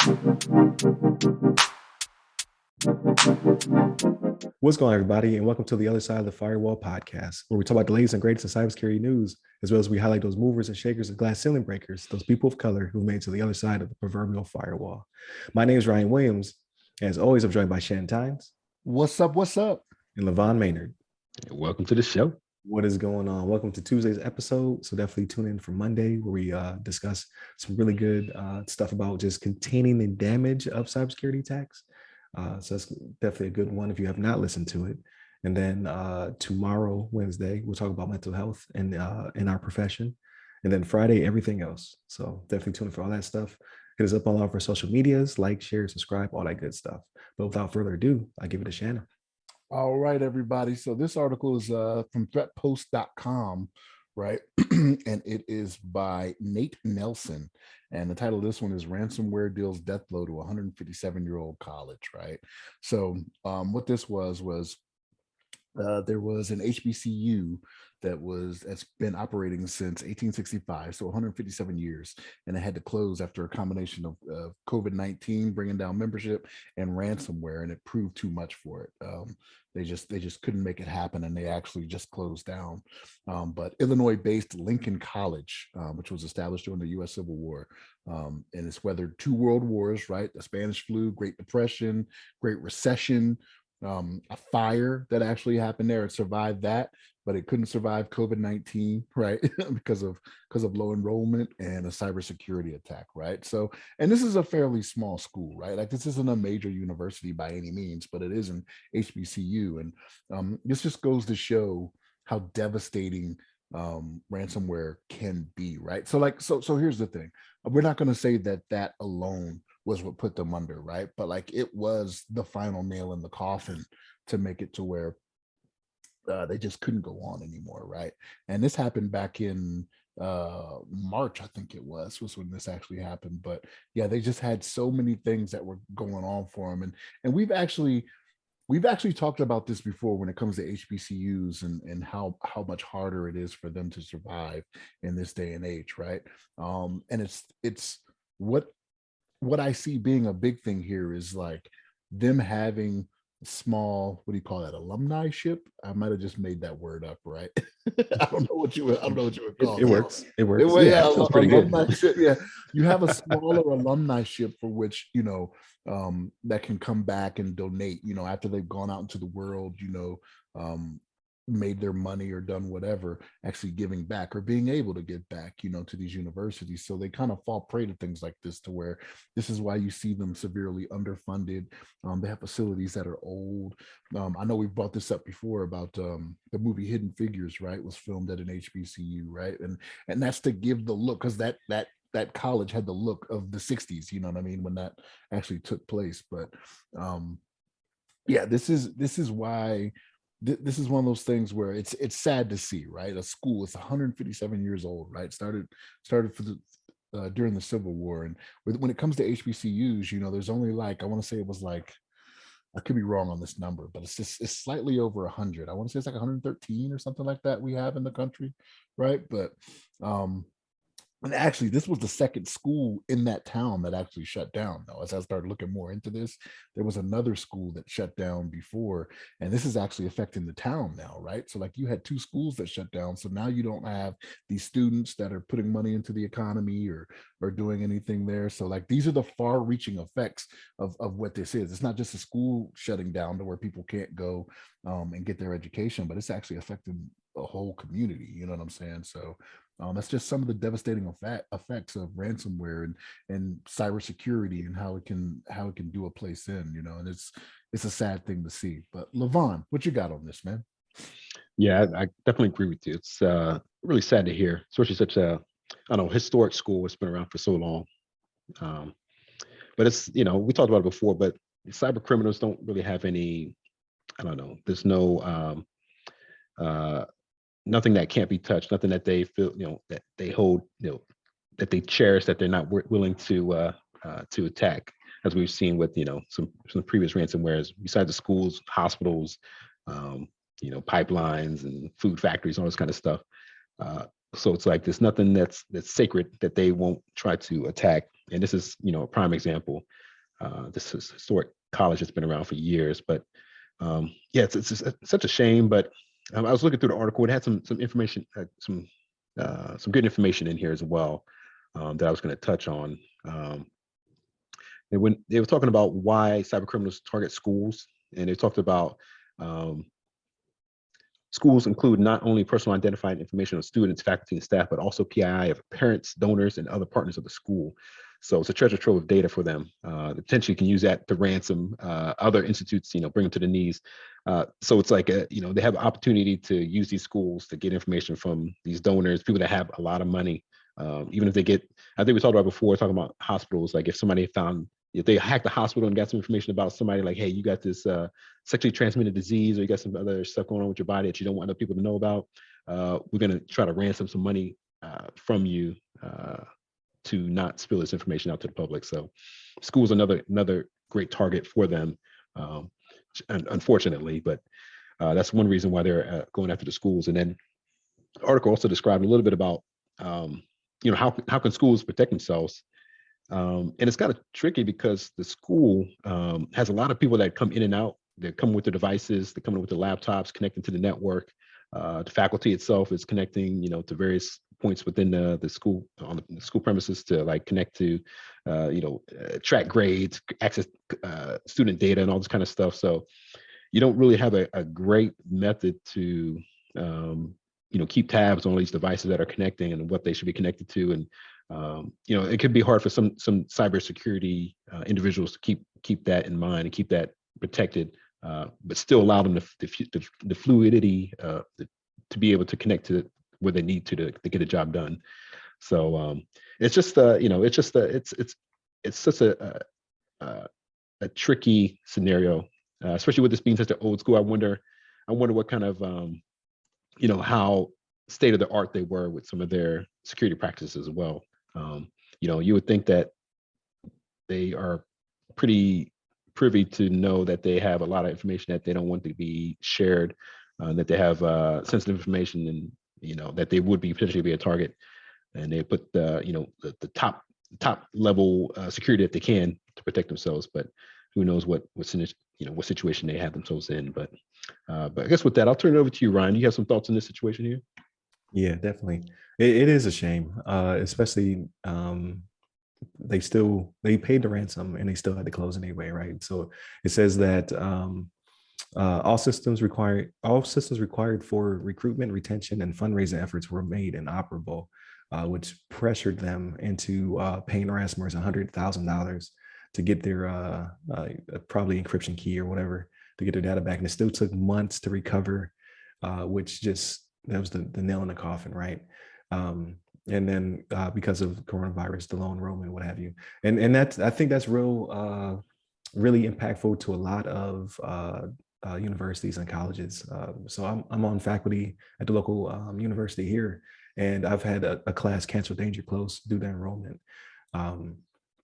What's going on, everybody, and welcome to the Other Side of the Firewall podcast, where we talk about the latest and greatest in cybersecurity news, as well as we highlight those movers and shakers and glass ceiling breakers, those people of color who made it to the other side of the proverbial firewall. My name is Ryan Williams. As always, I'm joined by Shannon Tynes. What's up? What's up? And LeVon Maynard. Welcome to the show. What is going on? Welcome to Tuesday's episode. So definitely tune in for Monday, where we discuss some really good stuff about just containing the damage of cybersecurity attacks. So that's definitely a good one if you have not listened to it. And then tomorrow, Wednesday, we'll talk about mental health and in our profession. And then Friday, everything else. So definitely tune in for all that stuff. Hit us up on all of our social medias, like, share, subscribe, all that good stuff. But without further ado, I give it to Shannon. All right, everybody. So this article is from threatpost.com, right? And it is by Nate Nelson. And the title of this one is Ransomware Deals Deathblow to a 157-year-old college, right? So what this was there was an HBCU that's been operating since 1865, so 157 years, and it had to close after a combination of COVID-19 bringing down membership and ransomware, and it proved too much for it. They just couldn't make it happen, and they actually just closed down. But Illinois-based Lincoln College, which was established during the U.S. Civil War, and it's weathered two world wars, right? The Spanish flu, Great Depression, Great Recession. A fire that actually happened there. It survived that, but it couldn't survive COVID-19, right? because of low enrollment and a cybersecurity attack, right? So, and this is a fairly small school, right? Like this isn't a major university by any means, but it is an HBCU, and this just goes to show how devastating ransomware can be, right? So here's the thing: we're not going to say that alone was what put them under, right? But like it was the final nail in the coffin to make it to where they just couldn't go on anymore, right? And this happened back in March, I think it was when this actually happened. But yeah, they just had so many things that were going on for them, and we've actually talked about this before when it comes to HBCUs and how much harder it is for them to survive in this day and age, right? And it's what I see being a big thing here is like them having small, what do you call that, alumni ship? I might have just made that word up, right? I don't know what you would call it. It works. Yeah, sounds pretty good. Ship, yeah, you have a smaller alumni ship for which that can come back and donate. After they've gone out into the world, made their money or done whatever, actually giving back or being able to give back, to these universities. So they kind of fall prey to things like this, to where this is why you see them severely underfunded. They have facilities that are old. I know we've brought this up before about the movie Hidden Figures, right? Was filmed at an HBCU, right? And that's to give the look, because that college had the look of the 60s, you know what I mean, when that actually took place. But yeah, this is why this is one of those things where it's sad to see, right? A school, it's 157 years old, right? Started for the during the Civil War, and when it comes to HBCUs, there's only like, I want to say it was like, I could be wrong on this number, but it's slightly over 100. I want to say it's like 113 or something like that we have in the country, right? But and actually, this was the second school in that town that actually shut down. Though, as I started looking more into this, there was another school that shut down before, and this is actually affecting the town now, right? So, like, you had two schools that shut down, so now you don't have these students that are putting money into the economy or doing anything there. So, like, these are the far-reaching effects of what this is. It's not just a school shutting down to where people can't go and get their education, but it's actually affecting a whole community. You know what I'm saying? So. That's just some of the devastating effects of ransomware and cybersecurity and how it can do a place in, and it's a sad thing to see. But LeVon, what you got on this, man? Yeah, I definitely agree with you. It's really sad to hear, especially such a, historic school that's been around for so long. But it's, we talked about it before, but cyber criminals don't really have any, there's no nothing that can't be touched, nothing that they feel, that they hold, that they cherish, that they're not willing to attack, as we've seen with, some previous ransomwares, besides the schools, hospitals, pipelines and food factories, all this kind of stuff. So it's like there's nothing that's sacred that they won't try to attack. And this is, a prime example. This is historic college that's been around for years, but yeah, it's such a shame. But I was looking through the article. It had some information, some good information in here as well, that I was going to touch on. And when they were talking about why cyber criminals target schools, and they talked about schools include not only personal identifying information of students, faculty, and staff, but also PII of parents, donors, and other partners of the school. So it's a treasure trove of data for them. Potentially, you can use that to ransom other institutes, bring them to the knees. So it's like, they have an opportunity to use these schools to get information from these donors, people that have a lot of money. Even if they get, I think we talked about before, talking about hospitals, like if somebody found, if they hacked the hospital and got some information about somebody, like, hey, you got this sexually transmitted disease, or you got some other stuff going on with your body that you don't want other people to know about, we're going to try to ransom some money from you to not spill this information out to the public. So school's another great target for them, unfortunately, but that's one reason why they're going after the schools. And then the article also described a little bit about, how can schools protect themselves? And it's kind of tricky because the school has a lot of people that come in and out. They come with their devices, they come in with their laptops, connecting to the network. The faculty itself is connecting, to various points within the school, on the school premises, to like connect to, track grades, access student data, and all this kind of stuff. So you don't really have a great method to, keep tabs on all these devices that are connecting and what they should be connected to. And it could be hard for some cybersecurity individuals to keep that in mind and keep that protected, but still allow them the fluidity to be able to connect to where they need to get a job done. So it's just it's such a tricky scenario, especially with this being such an old school. I wonder what kind of how state of the art they were with some of their security practices as well. You would think that they are pretty privy to know that they have a lot of information that they don't want to be shared, that they have sensitive information, and that they would potentially be a target, and they put the top level security that they can to protect themselves. But who knows what situation they have themselves in. But I guess with that, I'll turn it over to you, Ryan. You have some thoughts on this situation here? Yeah, definitely. It is a shame, especially they paid the ransom and they still had to close anyway, right? So it says that all systems required for recruitment, retention, and fundraising efforts were made inoperable, which pressured them into paying the ransomers $100,000 to get their probably encryption key or whatever to get their data back, and it still took months to recover, which that was the nail in the coffin, right? And then because of coronavirus, the low enrollment, what have you, and I think that's really impactful to a lot of universities and colleges. So I'm on faculty at the local university here, and I've had a class cancel danger close due to enrollment.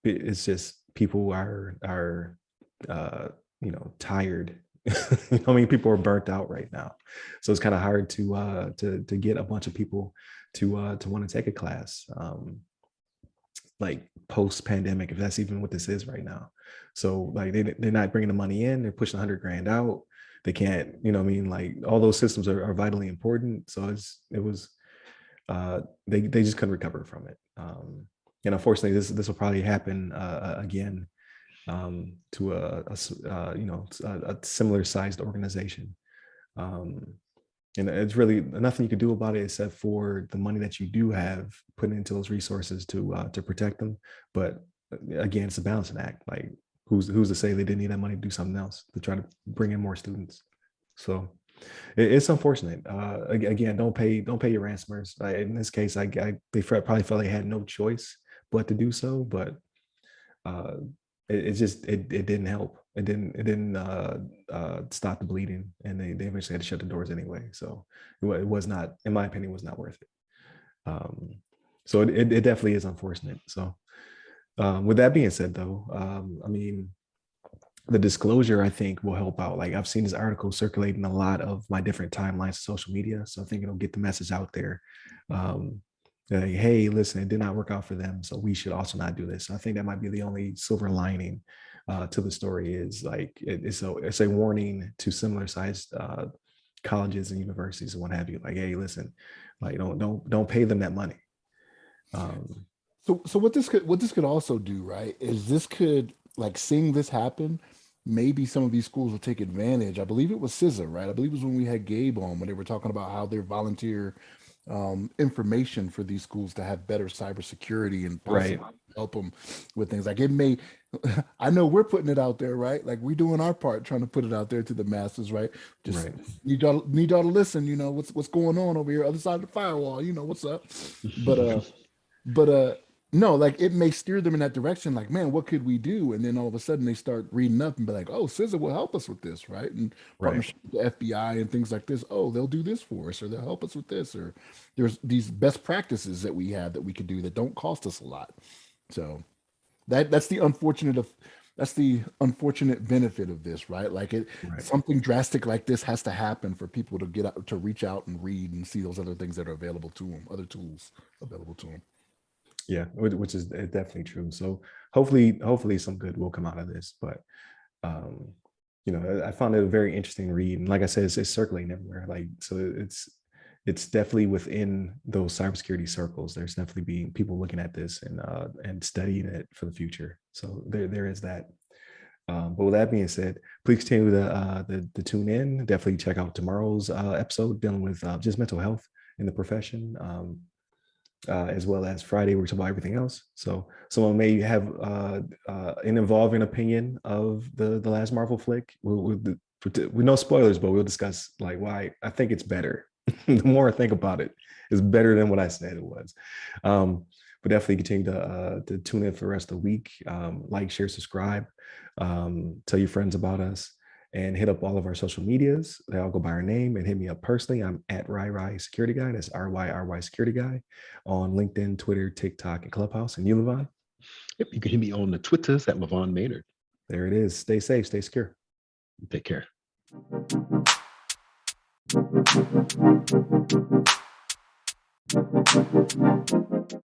It's just people are tired. I mean, people are burnt out right now, so it's kind of hard to get a bunch of people to want to take a class like post pandemic, if that's even what this is right now. So like they're not bringing the money in, they're pushing $100,000 out. They can't, like all those systems are vitally important. So they just couldn't recover from it. And unfortunately, this will probably happen again to a similar sized organization. And it's really nothing you can do about it except for the money that you do have put into those resources to protect them. But again, it's a balancing act. Like who's to say they didn't need that money to do something else, to try to bring in more students? So it's unfortunate. Again, don't pay your ransomers. In this case, they probably felt they had no choice but to do so. But it didn't help. It didn't stop the bleeding, and they eventually had to shut the doors anyway. So it was not, in my opinion, was not worth it. So it definitely is unfortunate. So with that being said, though, I mean, the disclosure I think will help out. Like I've seen this article circulating a lot of my different timelines of social media, so I think it'll get the message out there. Like, hey, listen, it did not work out for them, so we should also not do this. I think that might be the only silver lining to the story, is like it's a warning to similar sized colleges and universities and what have you. Like, hey, listen, like don't pay them that money. So what this could also do, right, is this could, like, seeing this happen, maybe some of these schools will take advantage. I believe it was SZA, right? I believe it was when we had Gabe on, when they were talking about how their volunteer information for these schools to have better cybersecurity and Right. possibly help them with things. Like, it may, I know we're putting it out there, right? Like, we doing our part trying to put it out there to the masses, right? Just Right. need y'all to listen. You know what's going on over here, other side of the firewall. You know what's up, but but no, like, it may steer them in that direction, like, man, what could we do? And then all of a sudden they start reading up and be like, oh, CISA will help us with this, right? And Right. partnership with the FBI and things like this. Oh, they'll do this for us, or they'll help us with this, or there's these best practices that we have that we could do that don't cost us a lot. So that's the unfortunate benefit of this, right? Like, Right. something drastic like this has to happen for people to get out, to reach out and read and see those other things that are available to them, other tools available to them. Yeah, which is definitely true. So hopefully some good will come out of this. But I found it a very interesting read, and like I said, it's circulating everywhere. Like, so it's definitely within those cybersecurity circles. There's definitely being people looking at this and studying it for the future. So there is that. But with that being said, please continue to tune in. Definitely check out tomorrow's episode dealing with just mental health in the profession. As well as Friday, we're talking about everything else. So someone may have an evolving opinion of the last Marvel flick. We know spoilers, but we'll discuss like why I think it's better. The more I think about it, it's better than what I said it was. But definitely continue to tune in for the rest of the week. Like, share, subscribe, tell your friends about us, and hit up all of our social medias. They all go by our name, and hit me up personally. I'm at RyRy Security Guy. That's RYRY Security Guy on LinkedIn, Twitter, TikTok, and Clubhouse. And you, LeVon? Yep, you can hit me on the Twitters at LeVon Maynard. There it is. Stay safe, stay secure. Take care.